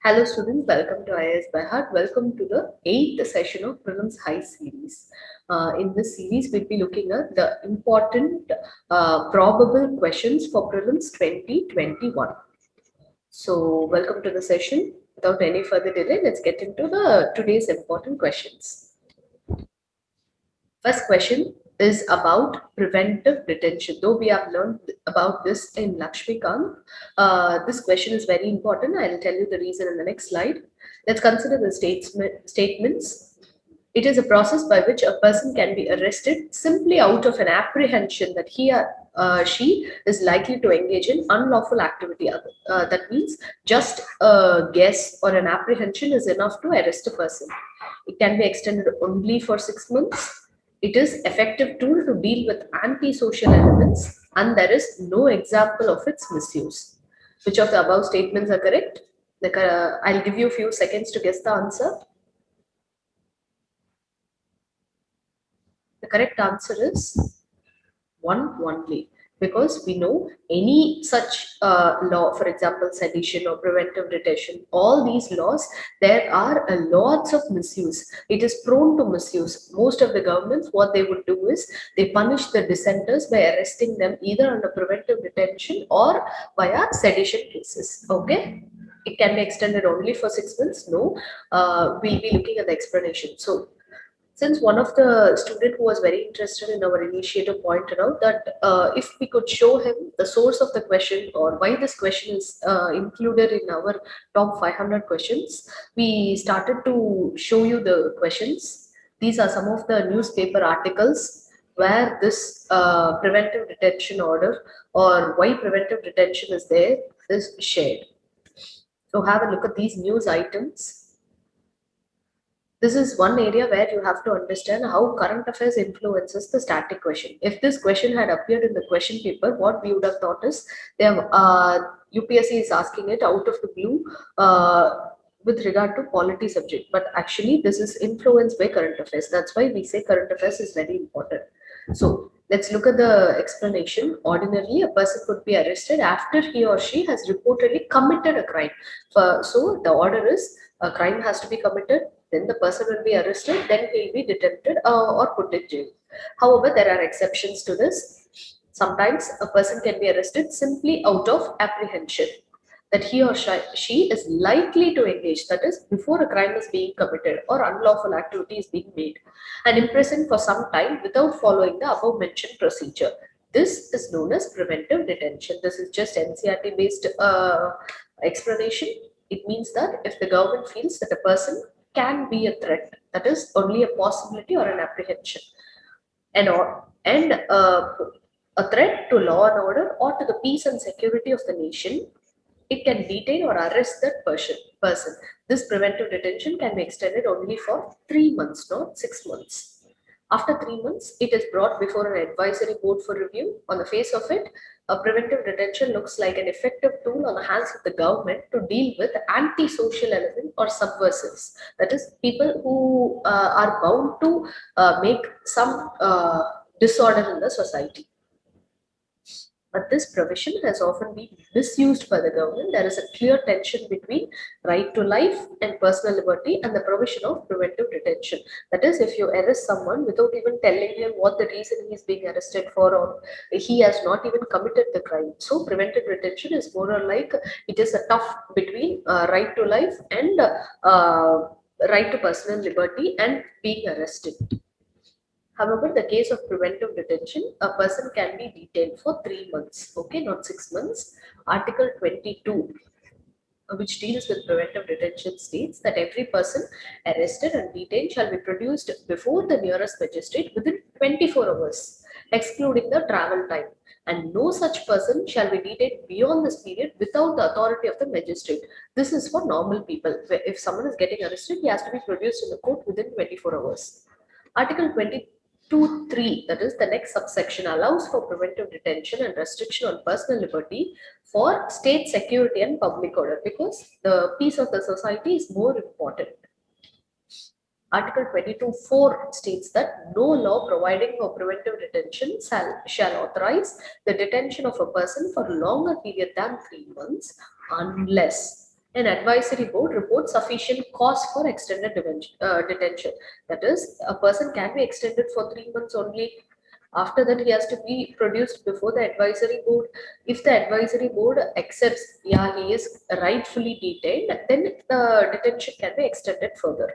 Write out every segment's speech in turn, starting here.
Hello students, welcome to IAS by Heart. Welcome to the 8th session of Prelims High series. In this series, we'll be looking at the important probable questions for Prelims 2021. So welcome to the session. Without any further delay, let's get into the today's important questions. First question is about preventive detention. Though we have learned about this in Lakshmikant, this question is very important. I'll tell you the reason in the next slide. Let's consider the statements. It is a process by which a person can be arrested simply out of an apprehension that he or she is likely to engage in unlawful activity. That means just a guess or an apprehension is enough to arrest a person. It can be extended only for 6 months. It is effective tool to deal with antisocial elements, and there is no example of its misuse. Which of the above statements are correct? I'll give you a few seconds to guess the answer. The correct answer is one only, because we know any such law, for example, sedition or preventive detention, all these laws, there are lots of misuse. It is prone to misuse. Most of the governments, what they would do is they punish the dissenters by arresting them either under preventive detention or via sedition cases. Okay. It can be extended only for 6 months. No, we'll be looking at the explanation. So since one of the student who was very interested in our initiative pointed out that if we could show him the source of the question or why this question is included in our top 500 questions, we started to show you the questions. These are some of the newspaper articles where this preventive detention order or why preventive detention is there is shared. So have a look at these news items. This is one area where you have to understand how current affairs influences the static question. If this question had appeared in the question paper, what we would have thought is they have, UPSC is asking it out of the blue with regard to polity subject. But actually, this is influenced by current affairs. That's why we say current affairs is very important. So let's look at the explanation. Ordinarily, a person could be arrested after he or she has reportedly committed a crime. So the order is a crime has to be committed, then the person will be arrested, then he will be detained or put in jail. However, there are exceptions to this. Sometimes a person can be arrested simply out of apprehension that he or she is likely to engage, that is, before a crime is being committed or unlawful activity is being made, and imprisoned for some time without following the above mentioned procedure. This is known as preventive detention. This is just NCERT based explanation. It means that if the government feels that a person can be a threat, that is only a possibility or an apprehension, and a threat to law and order or to the peace and security of the nation, it can detain or arrest that person. This preventive detention can be extended only for 3 months, not 6 months. After 3 months, it is brought before an advisory board for review. On the face of it, a preventive detention looks like an effective tool on the hands of the government to deal with antisocial elements or subversives. That is, people who are bound to make some disorder in the society. But this provision has often been misused by the government. There is a clear tension between right to life and personal liberty and the provision of preventive detention. That is, if you arrest someone without even telling him what the reason he is being arrested for, or he has not even committed the crime. So, preventive detention is more or like it is a tough between right to life and right to personal liberty and being arrested. However, the case of preventive detention, a person can be detained for 3 months, okay, not 6 months. Article 22, which deals with preventive detention, states that every person arrested and detained shall be produced before the nearest magistrate within 24 hours, excluding the travel time. And no such person shall be detained beyond this period without the authority of the magistrate. This is for normal people. If someone is getting arrested, he has to be produced in the court within 24 hours. Article 22(3), that is the next subsection, allows for preventive detention and restriction on personal liberty for state security and public order, because the peace of the society is more important. Article 22(4) states that no law providing for preventive detention shall authorize the detention of a person for a longer period than 3 months unless An advisory board reports sufficient cause for extended detention. That is, a person can be extended for 3 months only. After that, he has to be produced before the advisory board. If the advisory board accepts, yeah, he is rightfully detained, then the detention can be extended further.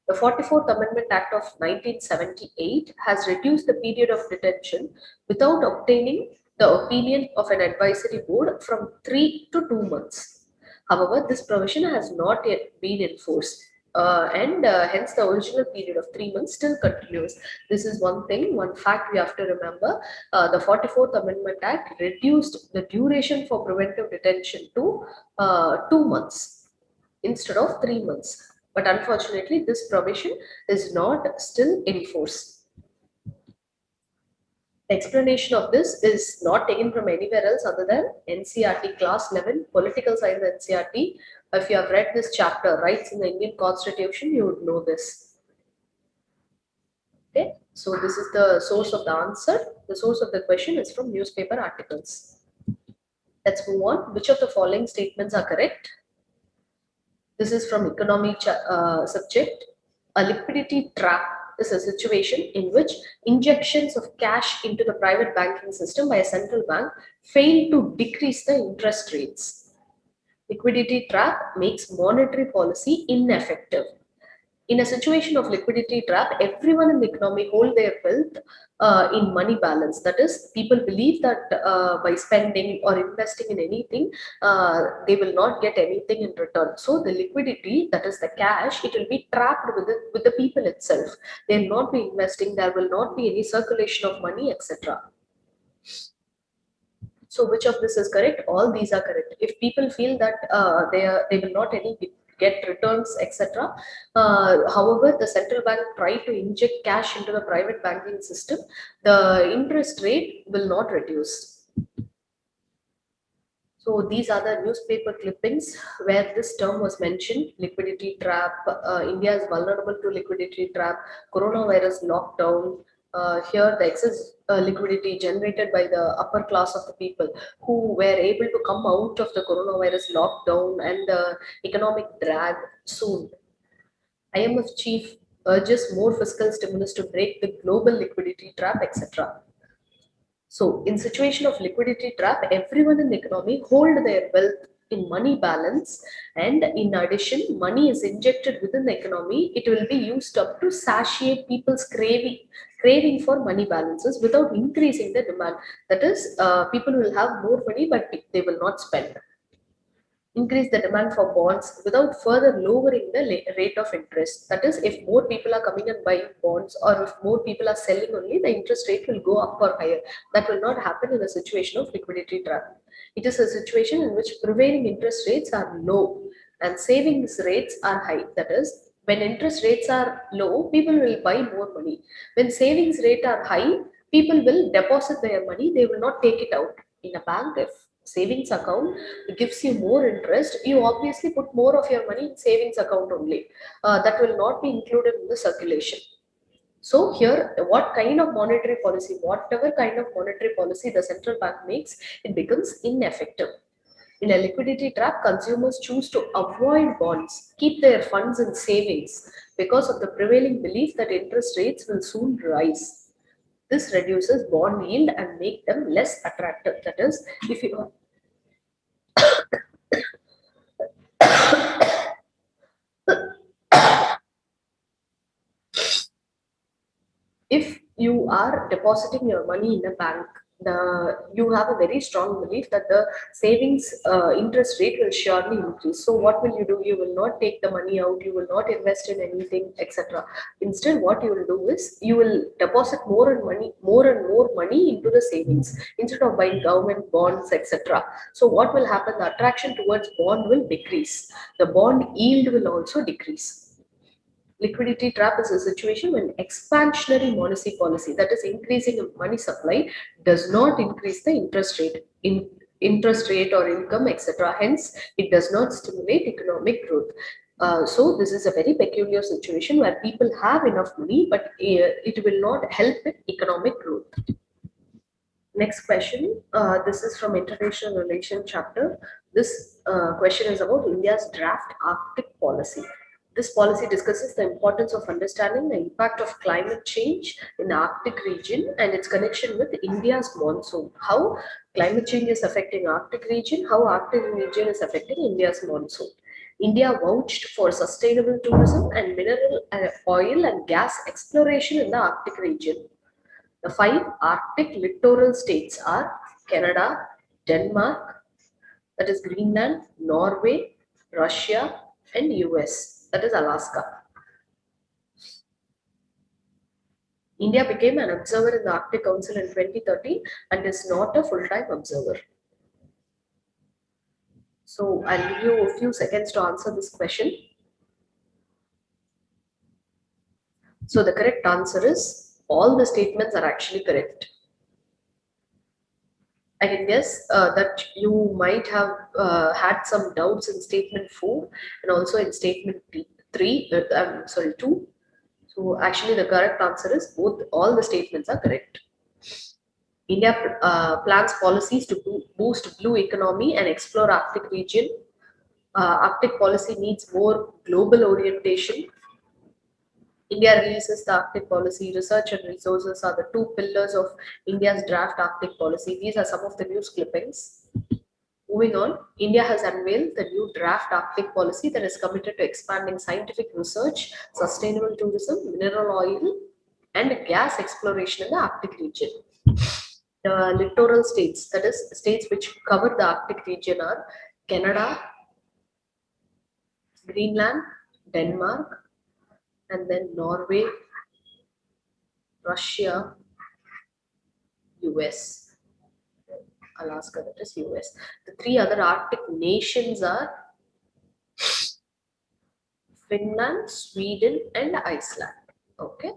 The 44th Amendment Act of 1978 has reduced the period of detention without obtaining the opinion of an advisory board from 3 to 2 months. However, this provision has not yet been enforced. And hence the original period of 3 months still continues. This is one thing, one fact we have to remember. The 44th Amendment Act reduced the duration for preventive detention to 2 months instead of 3 months. But unfortunately, this provision is not still in force. The explanation of this is not taken from anywhere else other than NCRT class 11 political science NCRT. If you have read this chapter, rights in the Indian Constitution, you would know this. Okay, so this is the source of the answer. The source of the question is from newspaper articles. Let's move on. Which of the following statements are correct? This is from economy subject. A liquidity trap is a situation in which injections of cash into the private banking system by a central bank fail to decrease the interest rates. Liquidity trap makes monetary policy ineffective. In a situation of liquidity trap, everyone in the economy hold their wealth in money balance. That is, people believe that by spending or investing in anything, they will not get anything in return. So the liquidity, that is the cash, it will be trapped with the people itself. They will not be investing. There will not be any circulation of money, etc. So which of this is correct? All these are correct. If people feel that they will not any get returns, etc. However, the central bank try to inject cash into the private banking system, the interest rate will not reduce. So these are the newspaper clippings where this term was mentioned: liquidity trap. India is vulnerable to liquidity trap. Coronavirus lockdown. Here, the excess liquidity generated by the upper class of the people who were able to come out of the coronavirus lockdown and the economic drag soon. IMF chief urges more fiscal stimulus to break the global liquidity trap, etc. So, in situation of liquidity trap, everyone in the economy hold their wealth in money balance, and in addition, money is injected within the economy. It will be used up to satiate people's craving for money balances without increasing the demand. That is, people will have more money, but they will not spend. Increase the demand for bonds without further lowering the rate of interest. That is, if more people are coming and buying bonds, or if more people are selling only, the interest rate will go up or higher. That will not happen in a situation of liquidity trap. It is a situation in which prevailing interest rates are low and savings rates are high. That is, when interest rates are low, people will buy more money. When savings rate are high, people will deposit their money, they will not take it out. In a bank, if savings account gives you more interest, you obviously put more of your money in savings account only. That will not be included in the circulation. So here, what kind of monetary policy, whatever kind of monetary policy the central bank makes, it becomes ineffective. In a liquidity trap, consumers choose to avoid bonds, keep their funds in savings because of the prevailing belief that interest rates will soon rise. This reduces bond yield and make them less attractive. That is, if you are depositing your money in a bank, you have a very strong belief that the savings interest rate will surely increase. So what will you do? You will not take the money out, you will not invest in anything, etc. Instead, what you will do is you will deposit more and more money into the savings instead of buying government bonds, etc. So what will happen? The attraction towards bond will decrease, the bond yield will also decrease. Liquidity trap is a situation when expansionary monetary policy, that is increasing of money supply, does not increase the interest rate or income, etc. Hence, it does not stimulate economic growth. So this is a very peculiar situation where people have enough money, but it will not help with economic growth. Next question. This is from International Relations chapter. This question is about India's draft Arctic policy. This policy discusses the importance of understanding the impact of climate change in the Arctic region and its connection with India's monsoon. How climate change is affecting Arctic region, how Arctic region is affecting India's monsoon. India vouched for sustainable tourism and mineral oil and gas exploration in the Arctic region. The five Arctic littoral states are Canada, Denmark, that is Greenland, Norway, Russia, and US, that is Alaska. India became an observer in the Arctic Council in 2013 and is not a full-time observer. So I'll give you a few seconds to answer this question. So the correct answer is all the statements are actually correct. I can guess that you might have had some doubts in statement 4 and also in statement 3, sorry, 2. So actually the correct answer is both, all the statements are correct. India plans policies to boost blue economy and explore Arctic region. Arctic policy needs more global orientation. India releases the Arctic policy. Research and resources are the two pillars of India's draft Arctic policy. These are some of the news clippings. Moving on, India has unveiled the new draft Arctic policy that is committed to expanding scientific research, sustainable tourism, mineral oil, and gas exploration in the Arctic region. The littoral states, that is, states which cover the Arctic region, are Canada, Greenland, Denmark, and then Norway, Russia, US, Alaska, that is US. The three other Arctic nations are Finland, Sweden, and Iceland. Okay.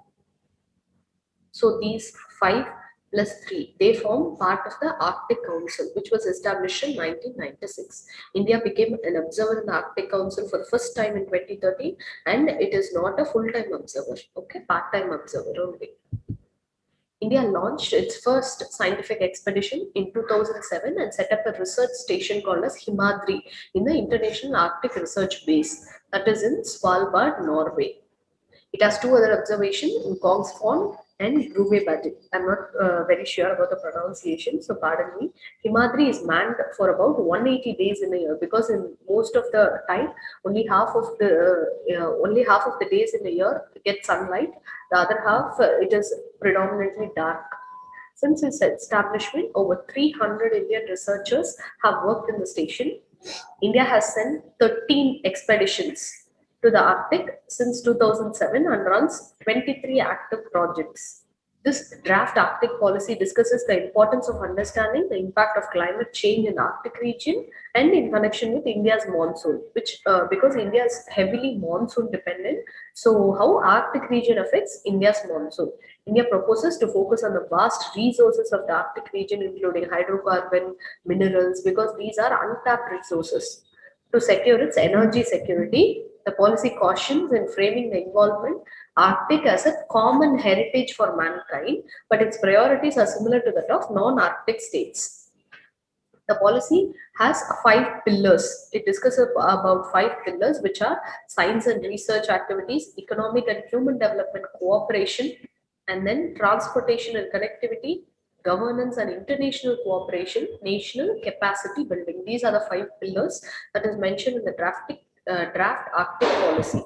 So these five plus three, they form part of the Arctic Council, which was established in 1996. India became an observer in the Arctic Council for the first time in 2013, and it is not a full-time observer. Okay, part-time observer only. India launched its first scientific expedition in 2007 and set up a research station called as Himadri in the International Arctic Research Base, that is in Svalbard, Norway. It has two other observations in Kongsfond and Gruvebadi. I'm not very sure about the pronunciation, so pardon me. Himadri is manned for about 180 days in a year because in most of the time, only half of the days in a year get sunlight. The other half it is predominantly dark. Since its establishment, over 300 Indian researchers have worked in the station. India has sent 13 expeditions to the Arctic since 2007 and runs 23 active projects. This draft Arctic policy discusses the importance of understanding the impact of climate change in Arctic region and in connection with India's monsoon, which because India is heavily monsoon dependent, so how Arctic region affects India's monsoon. India proposes to focus on the vast resources of the Arctic region, including hydrocarbon, minerals, because these are untapped resources. To secure its energy security, the policy cautions in framing the involvement Arctic as a common heritage for mankind, but its priorities are similar to that of non-Arctic states. The policy has five pillars. It discusses about five pillars, which are science and research activities, economic and human development cooperation, and then transportation and connectivity, governance and international cooperation, national capacity building. These are the five pillars that is mentioned in the draft Arctic policy.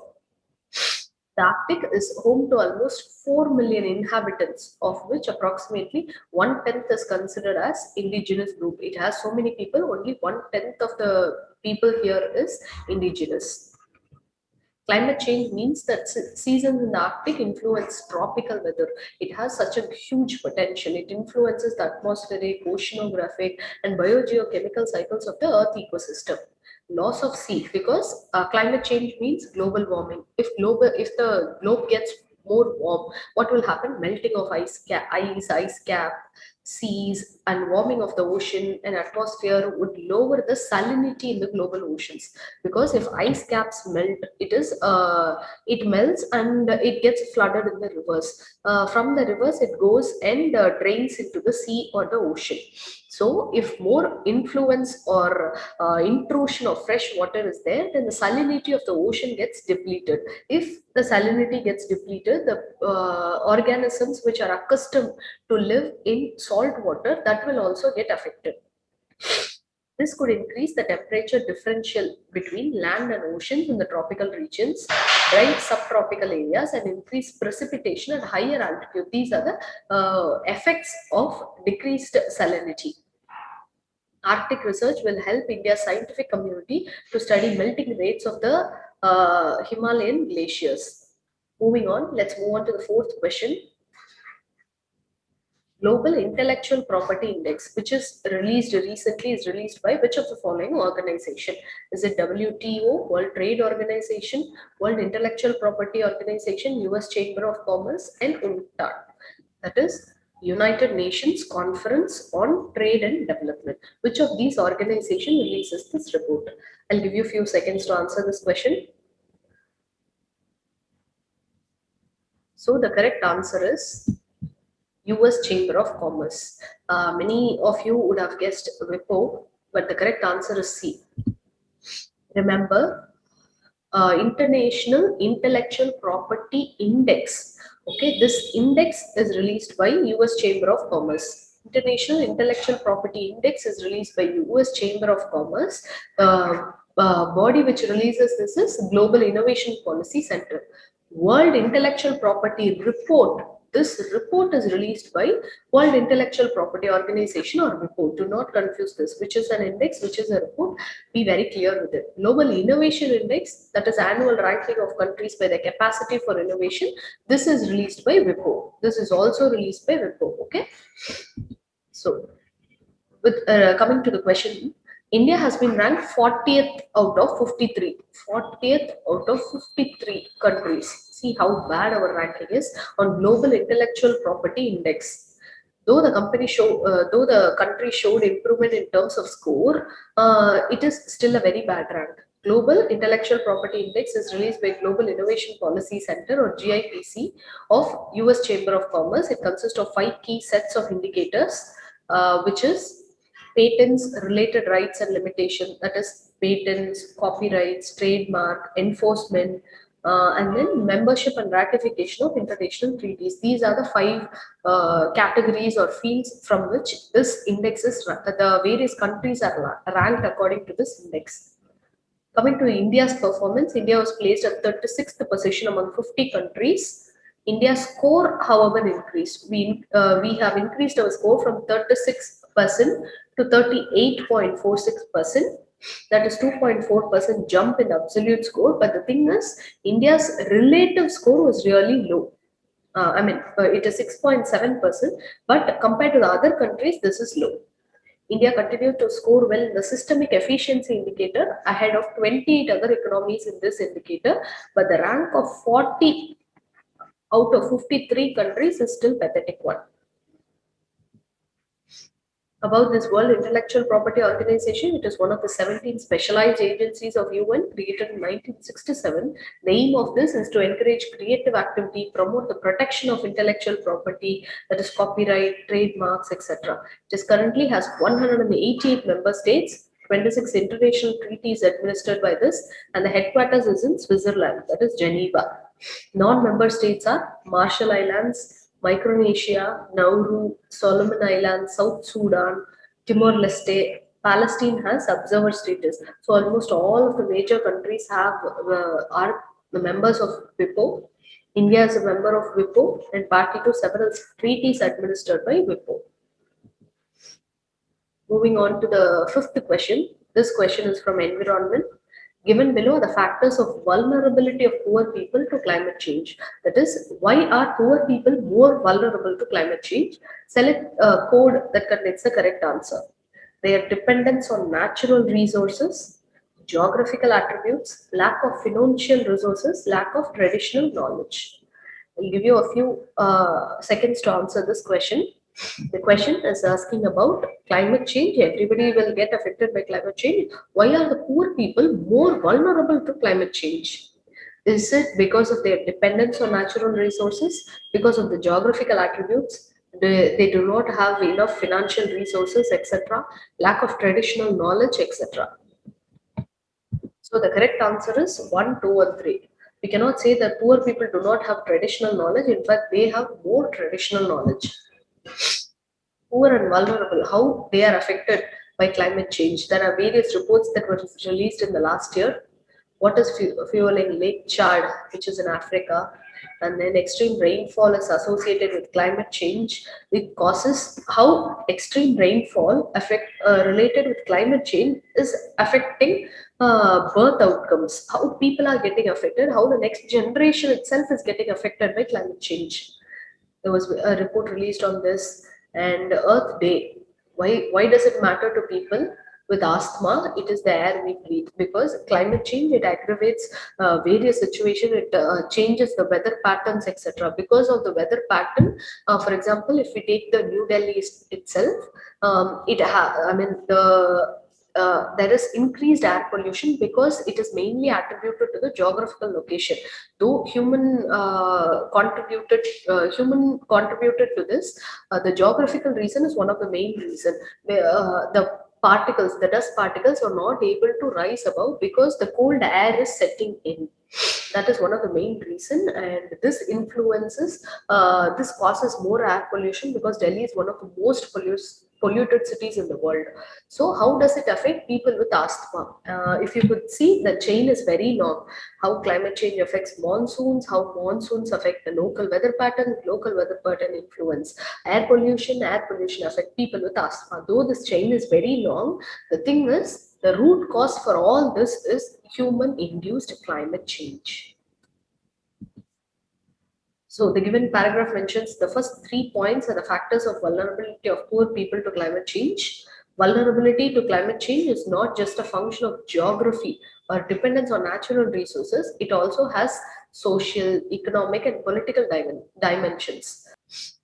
The Arctic is home to almost 4 million inhabitants, of which approximately one tenth is considered as indigenous group. It has so many people, only one tenth of the people here is indigenous. Climate change means that seasons in the Arctic influence tropical weather. It has such a huge potential. It influences the atmospheric, oceanographic, and biogeochemical cycles of the Earth ecosystem. Loss of sea, because climate change means global warming. If the globe gets more warm, what will happen? Melting of ice cap, ice cap, seas and warming of the ocean and atmosphere would lower the salinity in the global oceans, because if ice caps melt, it melts and it gets flooded in the rivers. From the rivers it goes and drains into the sea or the ocean. So if more influence or intrusion of fresh water is there, then the salinity of the ocean gets depleted. If the salinity gets depleted, the organisms which are accustomed to live in salt water, that will also get affected. This could increase the temperature differential between land and oceans in the tropical regions, dry subtropical areas, and increase precipitation at higher altitude. These are the effects of decreased salinity. Arctic research will help India's scientific community to study melting rates of the Himalayan glaciers. Moving on, let's move on to the fourth question. Global Intellectual Property Index, which is released recently, is released by which of the following organization? Is it WTO, World Trade Organization, World Intellectual Property Organization, US Chamber of Commerce, and UNCTAD? That is United Nations Conference on Trade and Development. Which of these organizations releases this report? I'll give you a few seconds to answer this question. So the correct answer is US Chamber of Commerce. Many of you would have guessed WIPO, but the correct answer is C. Remember, International Intellectual Property Index. Okay, this index is released by US Chamber of Commerce. International Intellectual Property Index is released by US Chamber of Commerce. Body which releases this is Global Innovation Policy Center. World Intellectual Property Report. This report is released by World Intellectual Property Organization or report. Do not confuse this. Which is an index, which is a report. Be very clear with it. Global Innovation Index, that is annual ranking of countries by their capacity for innovation. This is released by WIPO. This is also released by WIPO. Okay. So, with coming to the question, India has been ranked 40th out of 53. 40th out of 53 countries. See how bad our ranking is on Global Intellectual Property Index. Though though the country showed improvement in terms of score, it is still a very bad rank. Global Intellectual Property Index is released by Global Innovation Policy Center or GIPC of US Chamber of Commerce. It consists of 5 key sets of indicators, which is patents, related rights and limitation, that is patents, copyrights, trademark, enforcement, and then membership and ratification of international treaties. These are the 5 categories or fields from which this index is, the various countries are ranked according to this index. Coming to India's performance, India was placed at 36th position among 50 countries. India's score, however, increased. We have increased our score from 36% to 38.46%. That is 2.4% jump in absolute score. But the thing is, India's relative score was really low. It is 6.7%, but compared to the other countries, this is low. India continued to score well in the systemic efficiency indicator ahead of 28 other economies in this indicator, but the rank of 40 out of 53 countries is still pathetic one. About this World Intellectual Property Organization, it is one of the 17 specialized agencies of UN created in 1967. The aim of this is to encourage creative activity, promote the protection of intellectual property, that is copyright, trademarks, etc. It currently has 188 member states, 26 international treaties administered by this, and the headquarters is in Switzerland, that is Geneva. Non-member states are Marshall Islands, Micronesia, Nauru, Solomon Islands, South Sudan, Timor-Leste. Palestine has observer status. So almost all of the major countries are the members of WIPO. India is a member of WIPO and party to several treaties administered by WIPO. Moving on to the fifth question. This question is from Environment. Given below the factors of vulnerability of poor people to climate change. That is, why are poor people more vulnerable to climate change? Select a code that contains the correct answer. Their dependence on natural resources, geographical attributes, lack of financial resources, lack of traditional knowledge. I'll give you a few seconds to answer this question. The question is asking about climate change. Everybody will get affected by climate change. Why are the poor people more vulnerable to climate change? Is it because of their dependence on natural resources, because of the geographical attributes? They do not have enough financial resources, etc., lack of traditional knowledge, etc. So the correct answer is 1, 2, and 3. We cannot say that poor people do not have traditional knowledge. In fact, they have more traditional knowledge. Poor and vulnerable, how they are affected by climate change. There are various reports that were released in the last year. What is fueling Lake Chad, which is in Africa, and then extreme rainfall is associated with climate change. It causes how extreme rainfall affect related with climate change is affecting birth outcomes. How people are getting affected. How the next generation itself is getting affected by climate change. There was a report released on this. And Earth Day. Why does it matter to people with asthma? It is the air we breathe, because climate change, it aggravates various situations. It changes the weather patterns, etc. Because of the weather pattern, for example, if we take the New Delhi itself, I mean there is increased air pollution because it is mainly attributed to the geographical location. Though human contributed to this, the geographical reason is one of the main reason. The particles, the dust particles, are not able to rise above because the cold air is setting in. That is one of the main reason, and this causes more air pollution because Delhi is one of the most polluted cities in the world. So how does it affect people with asthma? If you could see, the chain is very long. How climate change affects monsoons, how monsoons affect the local weather pattern influence air pollution affect people with asthma. Though this chain is very long, the thing is, the root cause for all this is human induced climate change. So the given paragraph mentions the first 3 points are the factors of vulnerability of poor people to climate change. Vulnerability to climate change is not just a function of geography or dependence on natural resources. It also has social, economic, and political dimensions.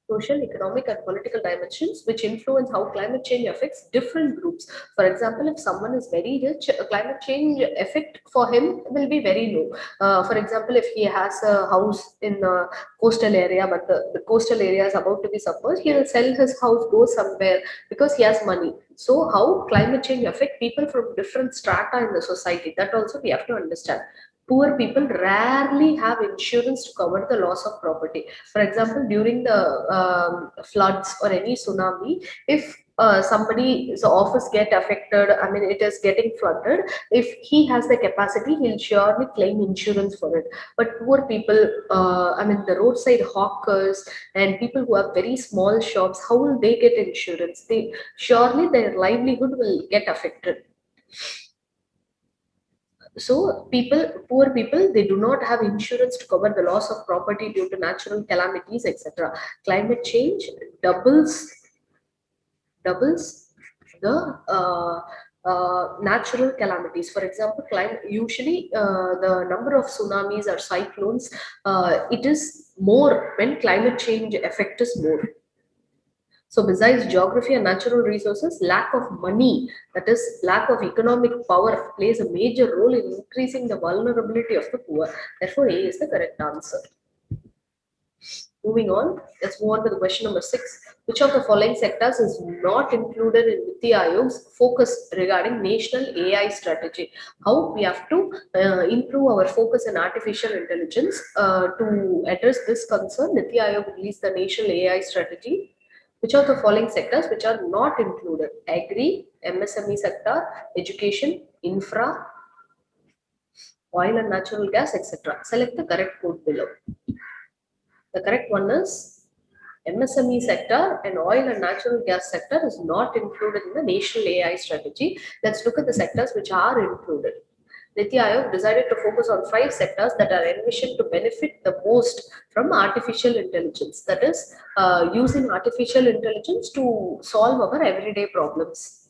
Social, economic, and political dimensions which influence how climate change affects different groups. For example, if someone is very rich, climate change effect for him will be very low. For example, if he has a house in a coastal area, but the coastal area is about to be submerged, he will sell his house, go somewhere because he has money. So, how climate change affect people from different strata in the society? That also we have to understand. Poor people rarely have insurance to cover the loss of property. For example, during the floods or any tsunami, if somebody's office get affected, I mean, it is getting flooded, if he has the capacity, he'll surely claim insurance for it. But poor people, I mean, the roadside hawkers and people who have very small shops, how will they get insurance? They surely their livelihood will get affected. So poor people, they do not have insurance to cover the loss of property due to natural calamities, etc. Climate change doubles the natural calamities. For example, usually the number of tsunamis or cyclones, it is more when climate change effect is more. So, besides geography and natural resources, lack of money, that is, lack of economic power, plays a major role in increasing the vulnerability of the poor. Therefore, A is the correct answer. Moving on, let's move on to the question number 6. Which of the following sectors is not included in Niti Aayog's focus regarding national AI strategy? How we have to improve our focus in artificial intelligence to address this concern? Niti Aayog released the national AI strategy. Which of the following sectors which are not included? Agri, MSME sector, education, infra, oil and natural gas, etc. Select the correct code below. The correct one is MSME sector and oil and natural gas sector is not included in the national AI strategy. Let's look at the sectors which are included. Niti Aayog decided to focus on 5 sectors that are envisioned to benefit the most from artificial intelligence. That is, using artificial intelligence to solve our everyday problems.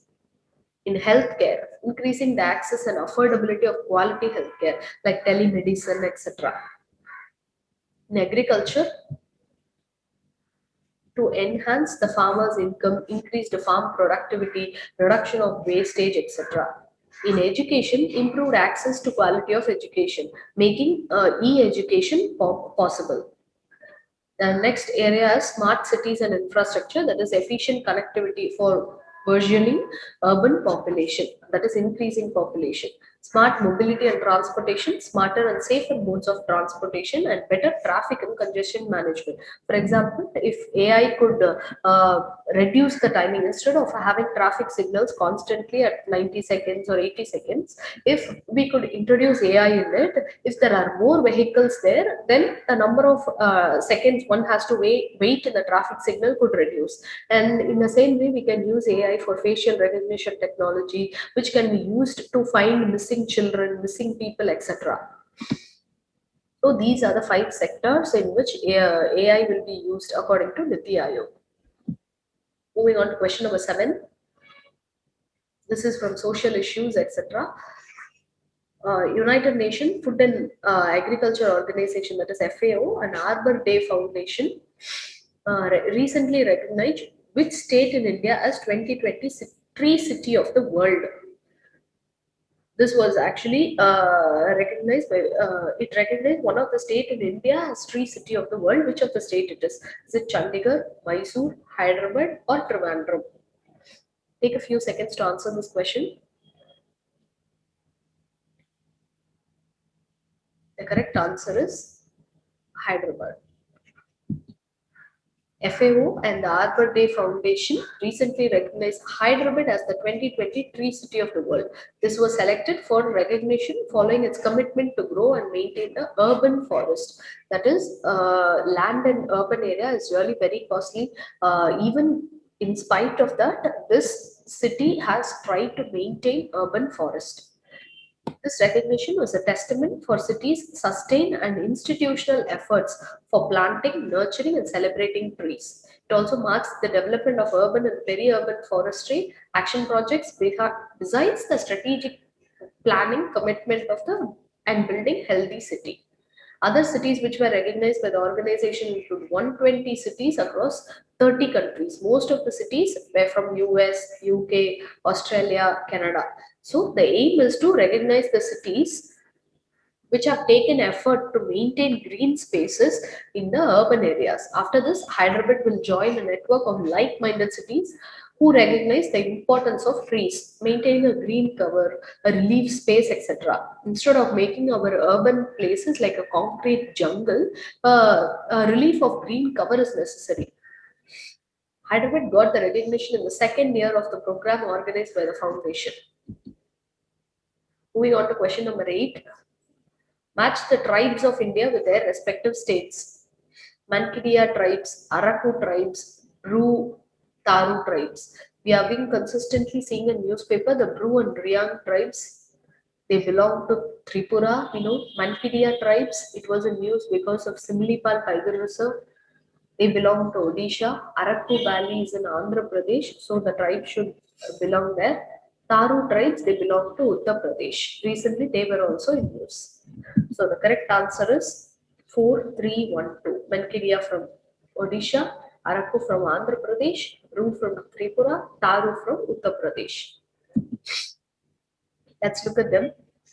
In healthcare, increasing the access and affordability of quality healthcare like telemedicine, etc. In agriculture, to enhance the farmer's income, increase the farm productivity, reduction of wastage, etc. In education, improved access to quality of education, making e-education possible. The next area is smart cities and infrastructure, that is efficient connectivity for burgeoning urban population, that is increasing population. Smart mobility and transportation, smarter and safer modes of transportation, and better traffic and congestion management. For example, if AI could reduce the timing, instead of having traffic signals constantly at 90 seconds or 80 seconds, if we could introduce AI in it, if there are more vehicles there, then the number of seconds one has to wait in the traffic signal could reduce. And in the same way, we can use AI for facial recognition technology, which can be used to find missing children, missing people, etc. So these are the 5 sectors in which AI will be used according to Niti Aayog. Moving on to question number 7. This is from social issues, etc. United Nations Food and Agriculture Organization, that is FAO, and Arbor Day Foundation recently recognized which state in India as 2020 tree city of the world. This was actually recognized by it recognized one of the state in India as tree city of the world. Which of the state it is? Is it Chandigarh, Mysore, Hyderabad, or Trivandrum? Take a few seconds to answer this question. The correct answer is Hyderabad. FAO and the Arbor Day Foundation recently recognized Hyderabad as the 2020 Tree City of the World. This was selected for recognition following its commitment to grow and maintain the urban forest. That is, land in urban area is really very costly. Even in spite of that, this city has tried to maintain urban forest. This recognition was a testament for cities' sustained and institutional efforts for planting, nurturing, and celebrating trees. It also marks the development of urban and peri-urban forestry action projects besides the strategic planning commitment of the and building healthy city. Other cities which were recognized by the organization include 120 cities across 30 countries. Most of the cities were from US, UK, Australia, Canada. So the aim is to recognize the cities which have taken effort to maintain green spaces in the urban areas. After this, Hyderabad will join a network of like-minded cities who recognize the importance of trees, maintaining a green cover, a relief space, etc. Instead of making our urban places like a concrete jungle, a relief of green cover is necessary. Hyderabad got the recognition in the second year of the program organized by the foundation. Moving on to question number 8. Match the tribes of India with their respective states. Mankidia tribes, Araku tribes, Bru, Taru tribes. We have been consistently seeing in newspaper the Bru and Riang tribes. They belong to Tripura. We know Mankidia tribes. It was in news because of Simlipal Tiger Reserve. They belong to Odisha. Araku Valley is in Andhra Pradesh, so the tribe should belong there. Taru tribes, they belong to Uttar Pradesh. Recently, they were also in news. So the correct answer is 4312. Mankidia from Odisha, Araku from Andhra Pradesh, Ru from Tripura, Taru from Uttar Pradesh. Let's look at them.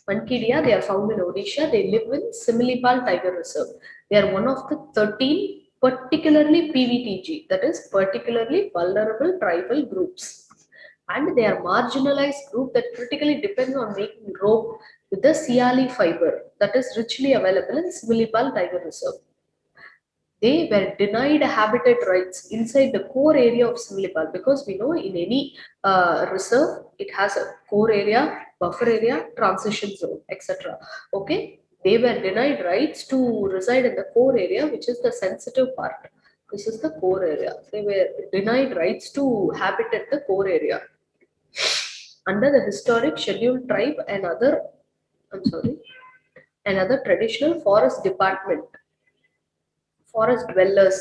Mankidia, they are found in Odisha. They live in Similipal Tiger Reserve. They are one of the 13 particularly PVTG, that is particularly vulnerable tribal groups. And they are marginalized group that critically depends on making rope with the Siali fiber that is richly available in Similipal Tiger Reserve. They were denied habitat rights inside the core area of Similipal, because we know in any reserve it has a core area, buffer area, transition zone, etc. Okay, they were denied rights to reside in the core area, which is the sensitive part. This is the core area. They were denied rights to habitat the core area under the historic scheduled tribe and other. I'm sorry, another traditional forest department, forest dwellers,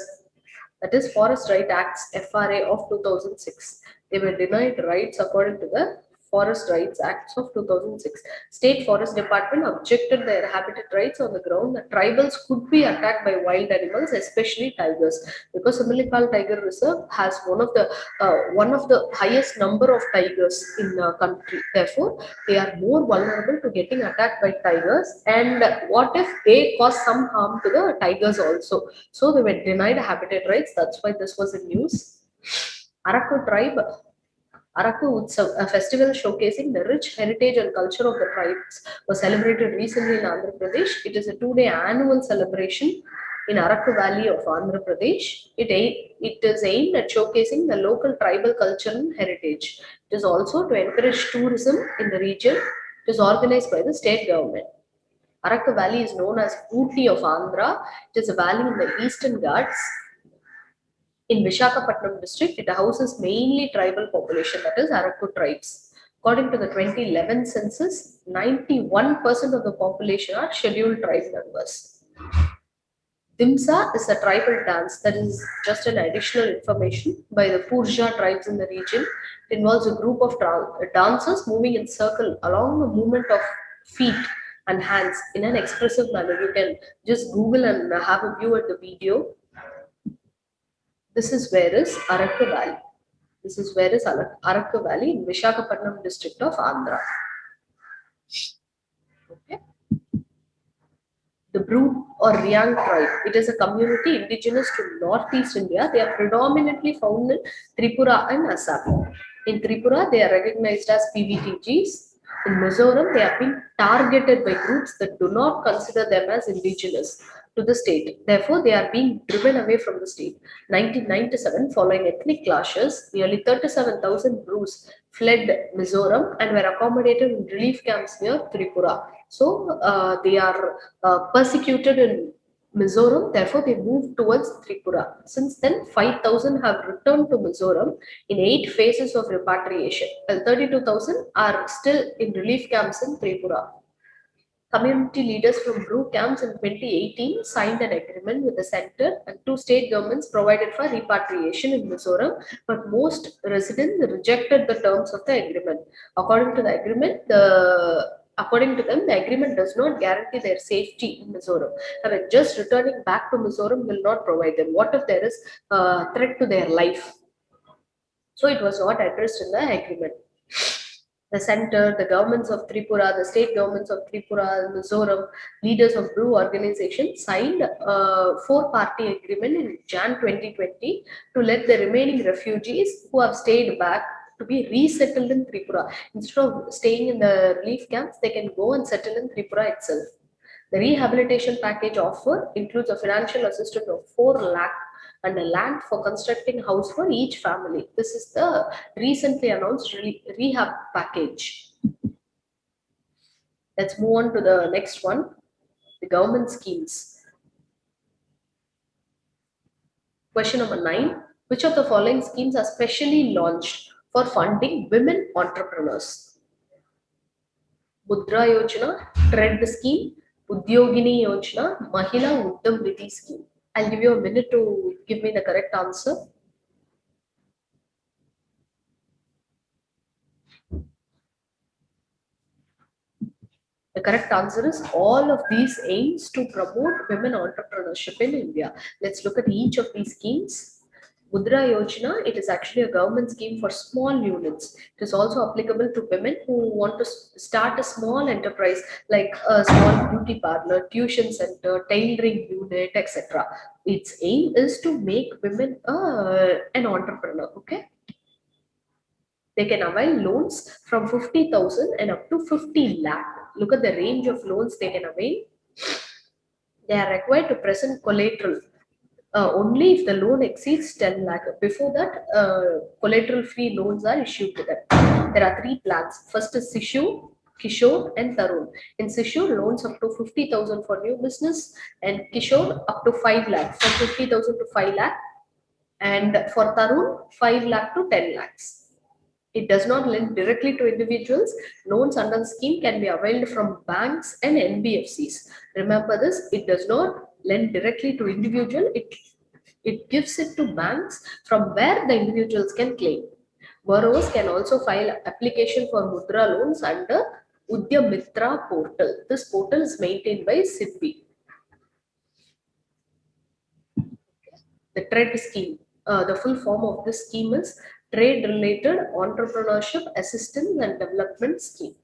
that is Forest Right Acts FRA of 2006. They were denied rights according to the Forest Rights Acts of 2006. State Forest Department objected their habitat rights on the ground that tribals could be attacked by wild animals, especially tigers, because Similipal Tiger Reserve has one of the highest number of tigers in the country. Therefore, they are more vulnerable to getting attacked by tigers. And what if they cause some harm to the tigers also? So they were denied habitat rights. That's why this was in news. Araku tribe, Araku Utsav, a festival showcasing the rich heritage and culture of the tribes, was celebrated recently in Andhra Pradesh. It is a 2-day annual celebration in Araku Valley of Andhra Pradesh. It is aimed at showcasing the local tribal culture and heritage. It is also to encourage tourism in the region. It is organized by the state government. Arakka Valley is known as Ooty of Andhra. It is a valley in the Eastern Ghats. In Vishakhapatnam district, it houses mainly tribal population, that is Arakku tribes. According to the 2011 census, 91% of the population are scheduled tribe members. Dimsa is a tribal dance that is just an additional information by the Purja tribes in the region. It involves a group of dancers moving in circle along the movement of feet and hands in an expressive manner. You can just Google and have a view at the video. This is where is Arakka Valley. This is where is Arakka Valley in Vishakhapatnam district of Andhra. Okay. The Brood or Riang tribe. It is a community indigenous to northeast India. They are predominantly found in Tripura and Assam. In Tripura, they are recognized as PVTGs. In Mizoram, they have been targeted by groups that do not consider them as indigenous to the state. Therefore, they are being driven away from the state. 1997, following ethnic clashes, nearly 37,000 Brus fled Mizoram and were accommodated in relief camps near Tripura. So they are persecuted in Mizoram, therefore they moved towards Tripura. Since then, 5,000 have returned to Mizoram in 8 phases of repatriation, while 32,000 are still in relief camps in Tripura. Community leaders from Bru camps in 2018 signed an agreement with the center, and 2 state governments provided for repatriation in Mizoram, but most residents rejected the terms of the agreement. According to them, the agreement does not guarantee their safety in Mizoram. I mean, just returning back to Mizoram will not provide them. What if there is a threat to their life? So it was not addressed in the agreement. The center, the governments of Tripura, the state governments of Tripura, Mizoram, leaders of Bru organization signed a 4-party agreement in Jan 2020 to let the remaining refugees who have stayed back to be resettled in Tripura. Instead of staying in the relief camps, they can go and settle in Tripura itself. The rehabilitation package offer includes a financial assistance of 4 lakh and a land for constructing house for each family. This is the recently announced rehab package. Let's move on to the next one, the government schemes. Question number 9. Which of the following schemes are specially launched for funding women entrepreneurs? Mudra Yojana, TREAD scheme, Udyogini Yojana, Mahila Uddam Nidhi scheme. I'll give you a minute to give me the correct answer. The correct answer is all of these aims to promote women entrepreneurship in India. Let's look at each of these schemes. Mudra Yojana, it is actually a government scheme for small units. It is also applicable to women who want to start a small enterprise like a small beauty parlor, tuition center, tailoring unit, etc. Its aim is to make women an entrepreneur. Okay. They can avail loans from 50,000 and up to 50 lakh. Look at the range of loans they can avail. They are required to present collateral only if the loan exceeds 10 lakh. Before that, collateral free loans are issued to them. There are 3 plans. First is Sishu, Kishore, and Tarun. In Sishu, loans up to 50,000 for new business, and Kishore up to 5 lakh, from 50,000 to 5 lakh, and for Tarun, 5 lakh to 10 lakhs. It does not lend directly to individuals. Loans under the scheme can be availed from banks and NBFCs. Remember this, it does not lend directly to individual. It gives it to banks from where the individuals can claim. Borrowers can also file application for Mudra loans under Udyam Mitra portal. This portal is maintained by SIDBI. The TREAD scheme. The full form of this scheme is Trade Related Entrepreneurship Assistance and Development Scheme.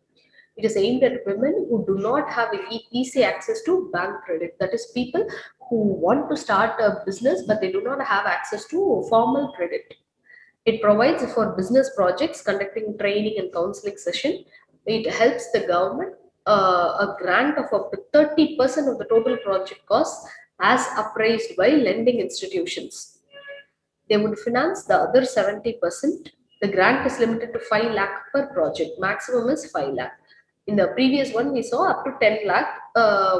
It is aimed at women who do not have easy access to bank credit. That is, people who want to start a business but they do not have access to formal credit. It provides for business projects, conducting training and counseling session. It helps the government a grant of up to 30% of the total project cost as appraised by lending institutions. They would finance the other 70%. The grant is limited to 5 lakh per project. Maximum is 5 lakh. In the previous one, we saw up to 10 lakh,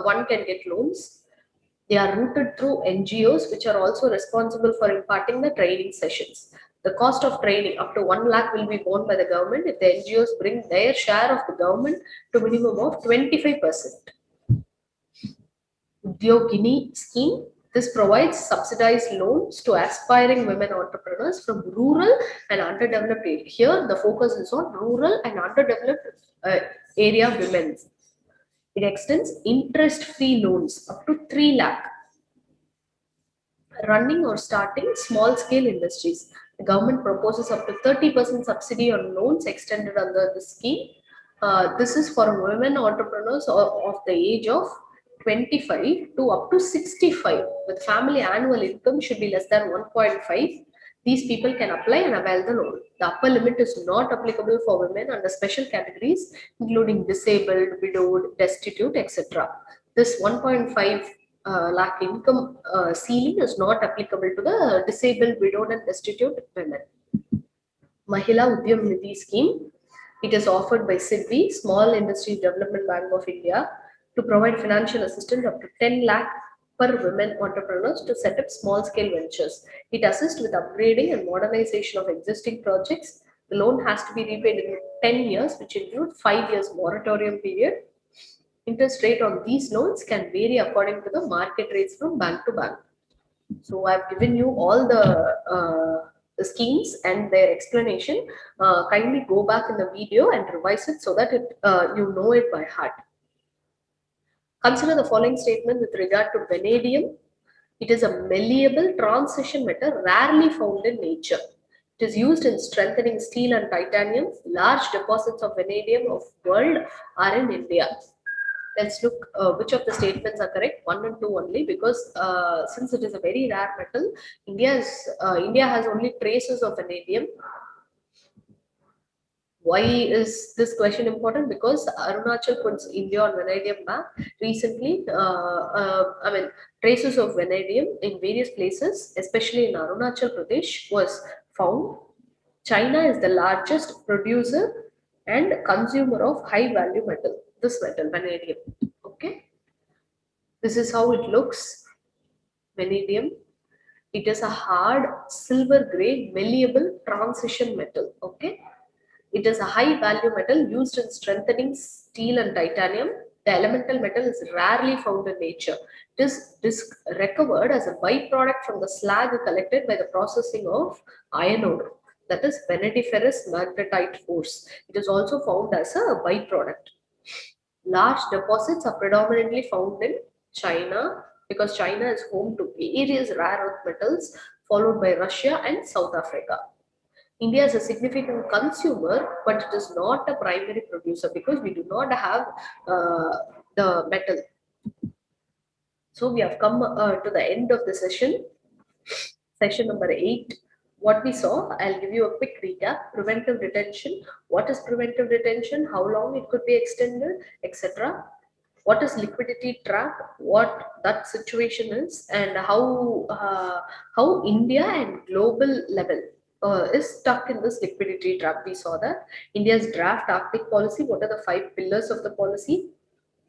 one can get loans. They are routed through NGOs, which are also responsible for imparting the training sessions. The cost of training up to 1 lakh will be borne by the government if the NGOs bring their share of the government to minimum of 25%. Udyogini scheme. This provides subsidized loans to aspiring women entrepreneurs from rural and underdeveloped areas. Here, the focus is on rural and underdeveloped area women. It extends interest-free loans up to 3 lakh. Running or starting small-scale industries. The government proposes up to 30% subsidy on loans extended under the scheme. This is for women entrepreneurs of the age of 25 to up to 65 with family annual income should be less than 1.5. These people can apply and avail the loan. The upper limit is not applicable for women under special categories including disabled, widowed, destitute, etc. This 1.5 lakh income ceiling is not applicable to the disabled, widowed and destitute women. Mahila Udyam Nidhi scheme. It is offered by SIDBI, Small Industry Development Bank of India, to provide financial assistance up to 10 lakh per women entrepreneurs to set up small scale ventures. It assists with upgrading and modernization of existing projects. The loan has to be repaid in 10 years, which include 5 years moratorium period. Interest rate on these loans can vary according to the market rates from bank to bank. So I've given you all the schemes and their explanation. Kindly go back in the video and revise it so that you know it by heart. Consider the following statement with regard to vanadium. It is a malleable transition metal rarely found in nature. It is used in strengthening steel and titanium. Large deposits of vanadium of world are in India. Let's look which of the statements are correct, 1 and 2 only, because since it is a very rare metal, India has only traces of vanadium. Why is this question important? Because Arunachal puts India on vanadium map recently. Traces of vanadium in various places, especially in Arunachal Pradesh, was found. China is the largest producer and consumer of high value metal, this metal, vanadium. Okay, this is how it looks. Vanadium. It is a hard silver gray malleable transition metal. Okay, it is a high value metal used in strengthening steel and titanium. The elemental metal is rarely found in nature. It is recovered as a byproduct from the slag collected by the processing of iron ore, that is vanadiferous magnetite ores. It is also found as a byproduct. Large deposits are predominantly found in China because China is home to various rare earth metals, followed by Russia and South Africa. India is a significant consumer, but it is not a primary producer because we do not have the metal. So we have come to the end of the session number 8. What we saw, I'll give you a quick recap. Preventive detention. What is preventive detention? How long it could be extended, etc. What is liquidity trap? What that situation is, and how India and global level is stuck in this liquidity trap. We saw that India's draft Arctic policy. What are the 5 pillars of the policy?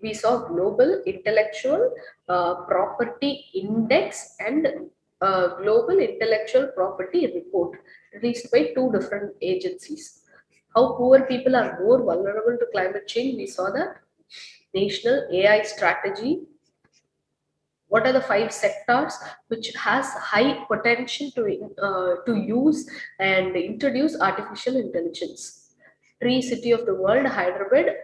We saw global intellectual property index and global intellectual property report released by 2 different agencies. How poor people are more vulnerable to climate change. We saw that national AI strategy. What are the 5 sectors which has high potential to use and introduce artificial intelligence? Tree city of the world, Hyderabad.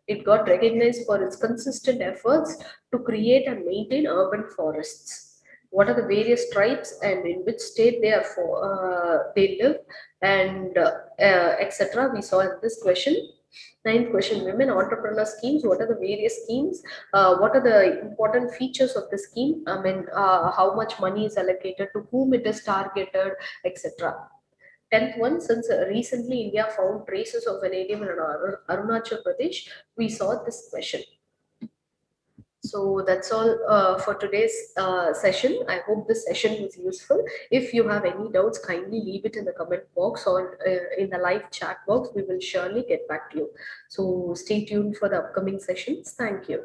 It got recognized for its consistent efforts to create and maintain urban forests. What are the various tribes and in which state they live, and etc. We saw in this question. Ninth question: Women entrepreneur schemes. What are the various schemes? What are the important features of the scheme? I mean, how much money is allocated, to whom it is targeted, etc. 10th one, since recently India found traces of vanadium in Arunachal Pradesh, we saw this question. So that's all for today's session. I hope this session was useful. If you have any doubts, kindly leave it in the comment box or in the live chat box. We will surely get back to you. So stay tuned for the upcoming sessions. Thank you.